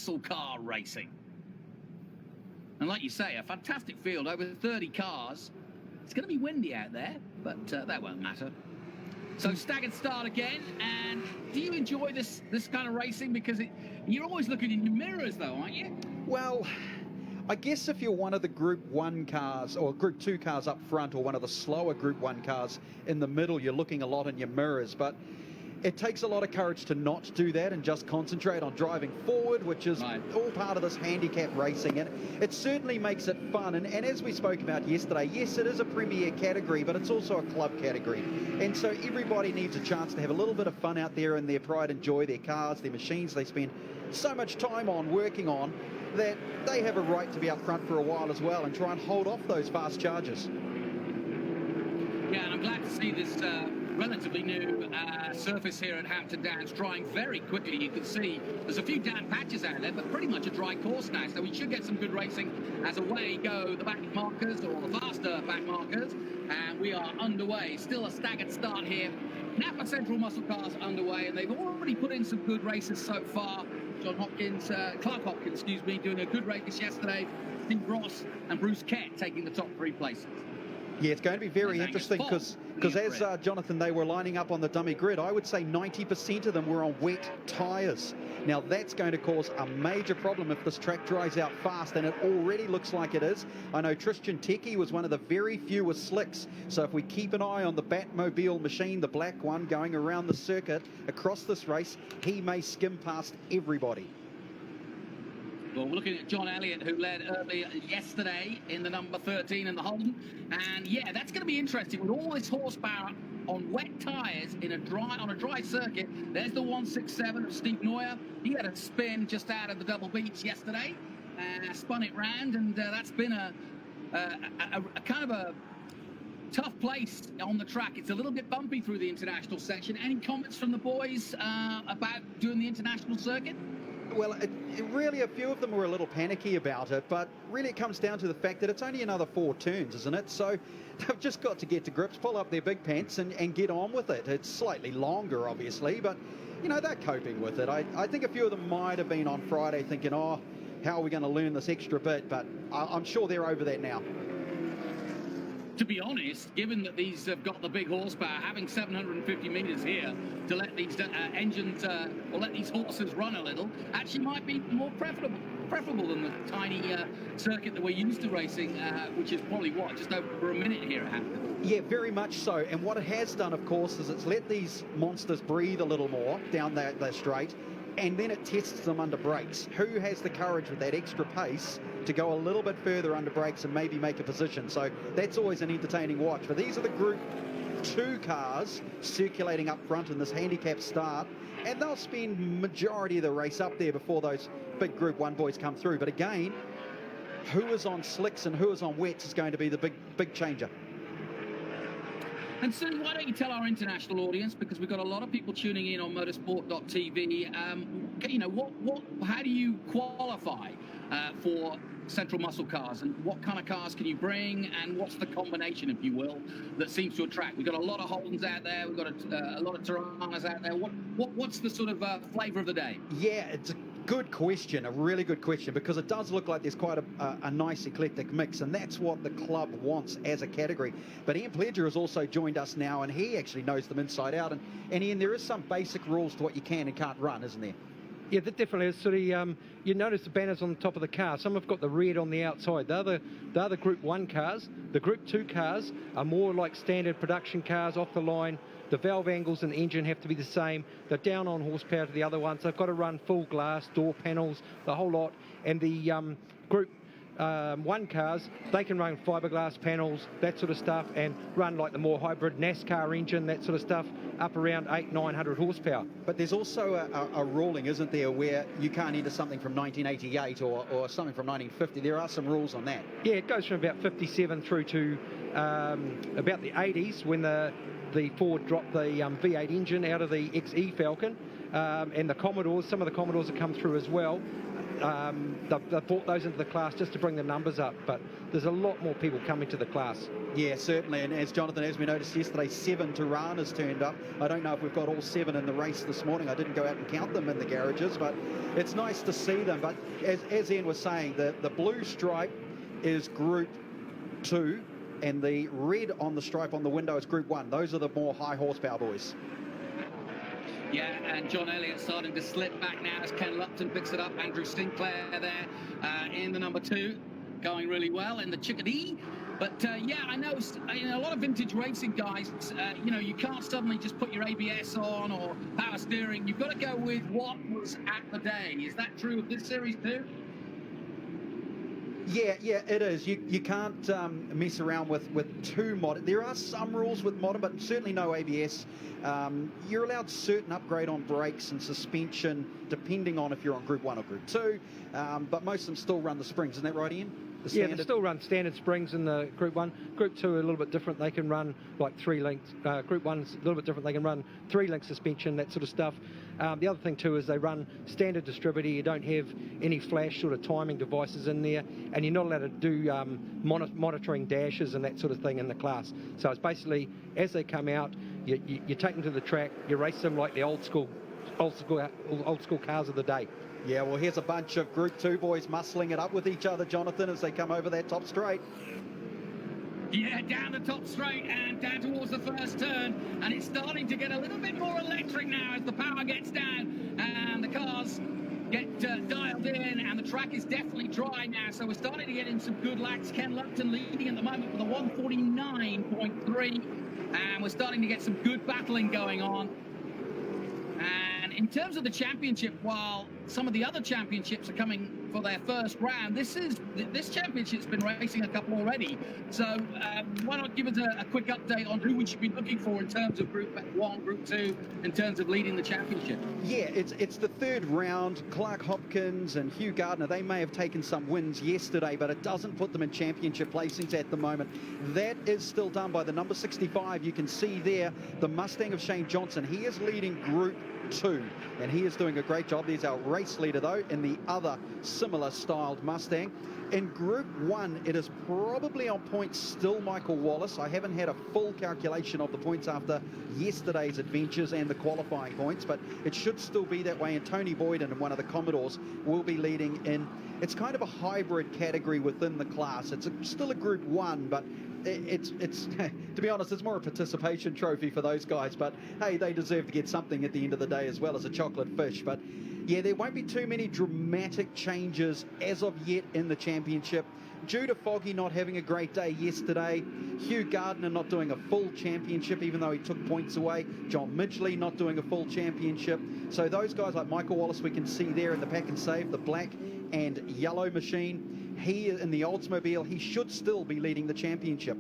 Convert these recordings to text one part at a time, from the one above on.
muscle car racing. And like you say, a fantastic field, over 30 cars. It's going to be windy out there, but that won't matter. So staggered start again. And do you enjoy this kind of racing? Because you're always looking in your mirrors, though, aren't you? Well, I guess if you're one of the Group 1 cars or Group 2 cars up front, or one of the slower Group 1 cars in the middle, you're looking a lot in your mirrors. But it takes a lot of courage to not do that and just concentrate on driving forward, which is all part of this handicap racing. And it certainly makes it fun. And as we spoke about yesterday, yes, it is a premier category, but it's also a club category. And so everybody needs a chance to have a little bit of fun out there in their pride and joy, their cars, their machines they spend so much time on, working on, that they have a right to be up front for a while as well and try and hold off those fast charges. Yeah, and I'm glad to see this relatively new surface here at Hampton Downs drying very quickly. You can see there's a few damp patches out there, but pretty much a dry course now, so we should get some good racing as away go the back markers, or the faster back markers, and we are underway. Still a staggered start here. NAPA Central Muscle Cars underway, and they've already put in some good races so far. Clark Hopkins, excuse me, doing a good race yesterday. Steve Ross and Bruce Kett taking the top 3 places. Yeah, it's going to be very interesting because as Jonathan, they were lining up on the dummy grid, I would say 90% of them were on wet tyres. Now that's going to cause a major problem if this track dries out fast, and it already looks like it is. I know Tristan Teki was one of the very few with slicks, so if we keep an eye on the Batmobile machine, the black one going around the circuit across this race, he may skim past everybody. Well, we're looking at John Elliott, who led earlier yesterday in the number 13 in the Holden. And yeah, that's going to be interesting with all this horsepower on wet tyres on a dry circuit. There's the 167 of Steve Neuer. He had a spin just out of the double beach yesterday, spun it round, and that's been a kind of a tough place on the track. It's a little bit bumpy through the international section. Any comments from the boys about doing the international circuit? Well, really, a few of them were a little panicky about it, but really it comes down to the fact that it's only another 4 turns, isn't it? So they've just got to get to grips, pull up their big pants and get on with it. It's slightly longer, obviously, but, you know, they're coping with it. I think a few of them might have been on Friday thinking, oh, how are we going to learn this extra bit? But I'm sure they're over that now. To be honest, given that these have got the big horsepower, having 750 metres here to let these engines or let these horses run a little, actually might be more preferable than the tiny circuit that we're used to racing, which is probably, just over a minute here at Hampton. Yeah, very much so. And what it has done, of course, is it's let these monsters breathe a little more down that straight, and then it tests them under brakes. Who has the courage with that extra pace to go a little bit further under brakes and maybe make a position? So that's always an entertaining watch. But these are the Group 2 cars circulating up front in this handicap start, and they'll spend majority of the race up there before those big Group 1 boys come through. But again, who is on slicks and who is on wets is going to be the big changer. And Sue, why don't you tell our international audience, because we've got a lot of people tuning in on motorsport.tv, you know, how do you qualify for Central Muscle Cars, and what kind of cars can you bring, and what's the combination, if you will, that seems to attract? We've got a lot of Holdens out there, we've got a lot of Tiranas out there. What's the sort of flavour of the day? Yeah, it's a good question, a really good question, because it does look like there's quite a nice eclectic mix, and that's what the club wants as a category. But Ian Pledger has also joined us now, and he actually knows them inside out. And Ian, there is some basic rules to what you can and can't run, isn't there? Yeah, that definitely is. So you notice the banners on the top of the car. Some have got the red on the outside. They're the Group 1 cars. The Group 2 cars are more like standard production cars off the line. The valve angles and the engine have to be the same. They're down on horsepower to the other ones. They've got to run full glass, door panels, the whole lot. And the Group 1 cars, they can run fiberglass panels, that sort of stuff, and run like the more hybrid NASCAR engine, that sort of stuff, up around 800-900 horsepower. But there's also a ruling, isn't there, where you can't enter something from 1988 or something from 1950. There are some rules on that. Yeah, it goes from about 57 through to about the 80s, when the Ford dropped the V8 engine out of the XE Falcon, and the Commodores, some of the Commodores have come through as well. They've brought those into the class just to bring the numbers up, but there's a lot more people coming to the class. Yeah, certainly. And as Jonathan, as we noticed yesterday, 7 Tiranas turned up. I don't know if we've got all 7 in the race this morning. I didn't go out and count them in the garages, but it's nice to see them. But as Ian was saying, the blue stripe is Group 2, and the red on the stripe on the window is Group 1. Those are the more high horsepower boys. Yeah, and John Elliott's starting to slip back now as Ken Lupton picks it up. Andrew Sinclair there in the number 2, going really well in the Chickadee. But yeah, I know a lot of vintage racing guys, you can't suddenly just put your ABS on or power steering. You've got to go with what was at the day. Is that true of this series too? Yeah, it is. You can't mess around with too modern. There are some rules with modern, but certainly no ABS. You're allowed certain upgrade on brakes and suspension, depending on if you're on Group 1 or Group 2. But most of them still run the springs. Isn't that right, Ian? Yeah, they still run standard springs in the Group 1. Group 2 are a little bit different. They can run like 3-link. Group 1's a little bit different. They can run 3-link suspension, that sort of stuff. The other thing too is they run standard distributor. You don't have any flash sort of timing devices in there, and you're not allowed to do monitoring dashes and that sort of thing in the class. So it's basically, as they come out, you take them to the track, you race them like the old school cars of the day. Yeah, well, here's a bunch of Group 2 boys muscling it up with each other, Jonathan, as they come over that top straight. Yeah, down the top straight and down towards the first turn, and it's starting to get a little bit more electric now as the power gets down and the cars get dialed in, and the track is definitely dry now, so we're starting to get in some good laps. Ken Lupton leading at the moment with a 149.3, and we're starting to get some good battling going on. And in terms of the championship, while some of the other championships are coming for their first round, this championship's been racing a couple already. So why not give us a quick update on who we should be looking for in terms of Group 1, Group 2, in terms of leading the championship? Yeah, it's the third round. Clark Hopkins and Hugh Gardner, they may have taken some wins yesterday, but it doesn't put them in championship placings at the moment. That is still done by the number 65. You can see there the Mustang of Shane Johnson. He is leading Group 2, and he is doing a great job. There's our race leader though in the other similar styled Mustang. In Group 1, it is probably on points still Michael Wallace. I haven't had a full calculation of the points after yesterday's adventures and the qualifying points, but it should still be that way. And Tony Boyden and one of the Commodores will be leading in. It's kind of a hybrid category within the class. It's still a Group 1, but it's to be honest, it's more a participation trophy for those guys, but hey, they deserve to get something at the end of the day as well as a chocolate fish. But yeah, there won't be too many dramatic changes as of yet in the championship. Due to Foggy not having a great day yesterday, Hugh Gardner not doing a full championship even though he took points away, John Midgley not doing a full championship. So those guys like Michael Wallace we can see there in the pack and save, the black and yellow machine. He in the Oldsmobile, he should still be leading the championship.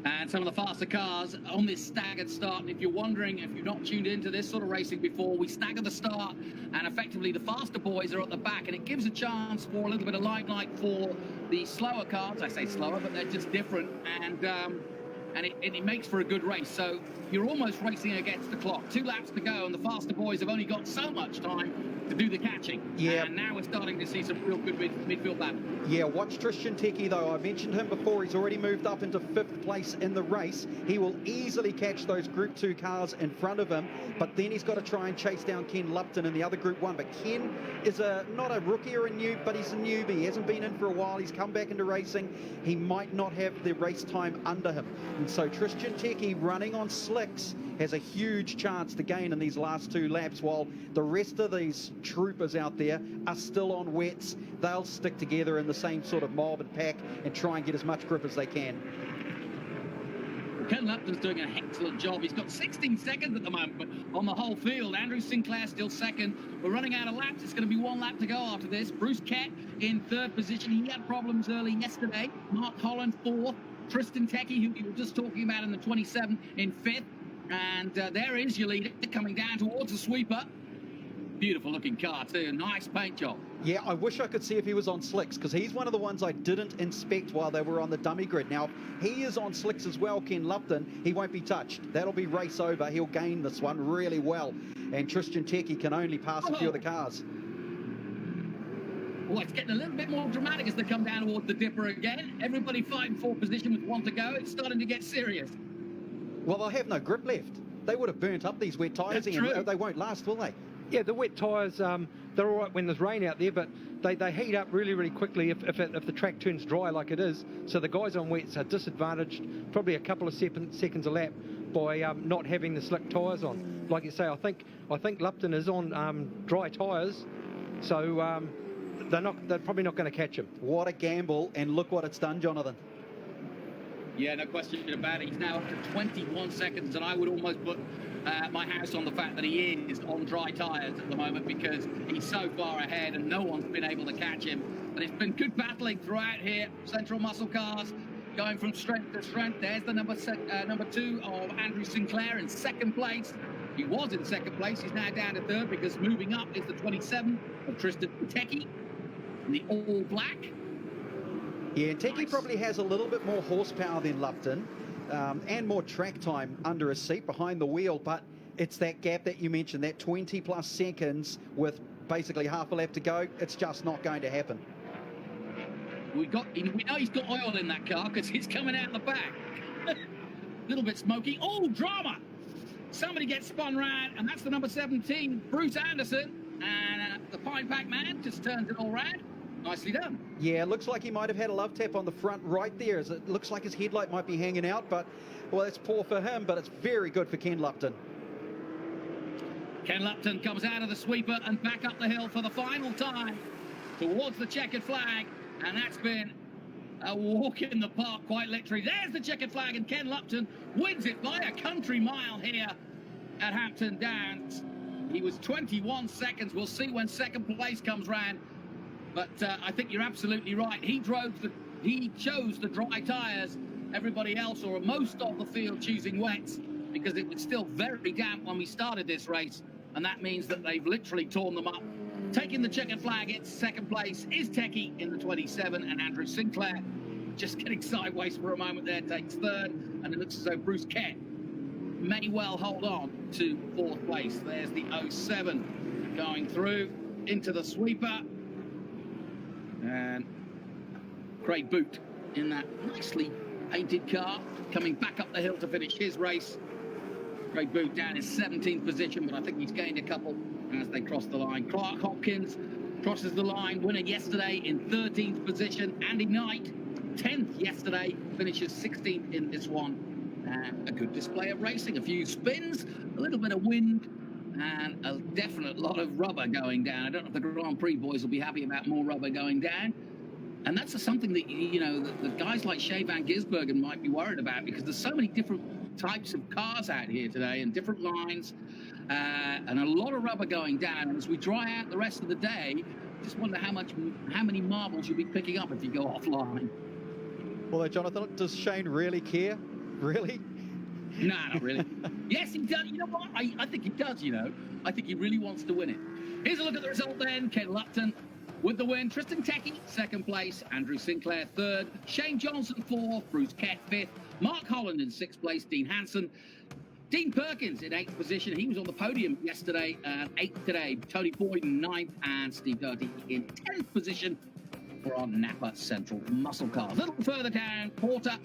And some of the faster cars on this staggered start. And if you're wondering, if you've not tuned into this sort of racing before, we stagger the start, and effectively the faster boys are at the back, and it gives a chance for a little bit of limelight for the slower cars. I say slower, but they're just different, and it makes for a good race. So you're almost racing against the clock. 2 laps to go, and the faster boys have only got so much time to do the catching. Yeah. And now we're starting to see some real good midfield battle. Yeah, watch Tristan Tecchi though. I mentioned him before. He's already moved up into 5th place in the race. He will easily catch those Group 2 cars in front of him, but then he's got to try and chase down Ken Lupton in the other Group 1. But Ken is not a rookie or a noob, but he's a newbie. He hasn't been in for a while. He's come back into racing. He might not have the race time under him. And so Tristan Tecchi, running on slicks, has a huge chance to gain in these last 2 laps, while the rest of these troopers out there are still on wets. They'll stick together in the same sort of mob and pack and try and get as much grip as they can. Ken Lupton's doing an excellent job. He's got 16 seconds at the moment on the whole field. Andrew Sinclair still second. We're running out of laps. It's going to be 1 lap to go after this. Bruce Kett in 3rd position. He had problems early yesterday. Mark Holland 4th. Tristan Tecchi, who we were just talking about in the 27, in 5th. And there is your leader coming down towards the sweeper. Beautiful looking car too. Nice paint job. Yeah, I wish I could see if he was on slicks, because he's one of the ones I didn't inspect while they were on the dummy grid. Now, if he is on slicks as well, Ken Lupton, he won't be touched. That'll be race over. He'll gain this one really well. And Tristan Tecchi can only pass a few of the cars. Oh, it's getting a little bit more dramatic as they come down towards the dipper again. Everybody fighting for position with one to go. It's starting to get serious. Well, they'll have no grip left. They would have burnt up these wet tyres, That's and true. they won't last, will they? Yeah, the wet tyres, they're all right when there's rain out there, but they heat up really, really quickly if the track turns dry like it is. So the guys on wets are disadvantaged probably a couple of seconds a lap by not having the slick tyres on. Like you say, I think Lupton is on dry tyres, so they're probably not going to catch him. What a gamble, and look what it's done, Jonathan. Yeah, no question about it. He's now up to 21 seconds, and I would almost put my house on the fact that he is on dry tyres at the moment, because he's so far ahead and no one's been able to catch him. But it's been good battling throughout here. Central Muscle Cars going from strength to strength. There's the number 2 of Andrew Sinclair in second place. He was in second place. He's now down to third, because moving up is the 27 of Tristan Teki in the all black. Yeah, and Teki probably has a little bit more horsepower than Lupton, and more track time under his seat behind the wheel, but it's that gap that you mentioned, that 20 plus seconds with basically half a lap to go. It's just not going to happen. We know he's got oil in that car, because he's coming out the back. A little bit smoky. Oh, drama! Somebody gets spun round, and that's the number 17, Bruce Anderson. And the Pine Pack man just turns it all round. Nicely done. Yeah, it looks like he might have had a love tap on the front right there, as it looks like his headlight might be hanging out, but, well, it's poor for him, but it's very good for Ken Lupton. Ken Lupton comes out of the sweeper and back up the hill for the final time towards the checkered flag, and that's been a walk in the park, quite literally. There's the checkered flag, and Ken Lupton wins it by a country mile here at Hampton Downs. He was 21 seconds. We'll see when second place comes round. But I think you're absolutely right. He chose the dry tyres. Everybody else, or most of the field, choosing wets, because it was still very damp when we started this race, and that means that they've literally torn them up. Taking the checkered flag, it's second place is Teki in the 27, and Andrew Sinclair, just getting sideways for a moment there, takes third, and it looks as though Bruce Kett may well hold on to fourth place. There's the 07 going through into the sweeper. And Craig Boot in that nicely painted car, coming back up the hill to finish his race. Craig Boot down in 17th position, but I think he's gained a couple as they cross the line. Clark Hopkins crosses the line, winner yesterday in 13th position. Andy Knight, 10th yesterday, finishes 16th in this one. And a good display of racing, a few spins, a little bit of wind, and a definite lot of rubber going down. I don't know if the Grand Prix boys will be happy about more rubber going down. And that's something that, you know, the guys like Shea Van Gisbergen might be worried about, because there's so many different types of cars out here today and different lines, and a lot of rubber going down. And as we dry out the rest of the day, just wonder how many marbles you'll be picking up if you go offline. Well, Jonathan, does Shane really care? Really? Nah, not really. Yes, he does. You know what? I think he does, you know. I think he really wants to win it. Here's a look at the result then. Ken Lupton with the win. Tristan Teki, second place. Andrew Sinclair, third. Shane Johnson, fourth. Bruce Kett, fifth. Mark Holland in sixth place. Dean Hansen. Dean Perkins in eighth position. He was on the podium yesterday, eighth today. Tony Boyd in ninth, and Steve Doherty in 10th position for our NAPA Central Muscle Cars. A little further down, Porter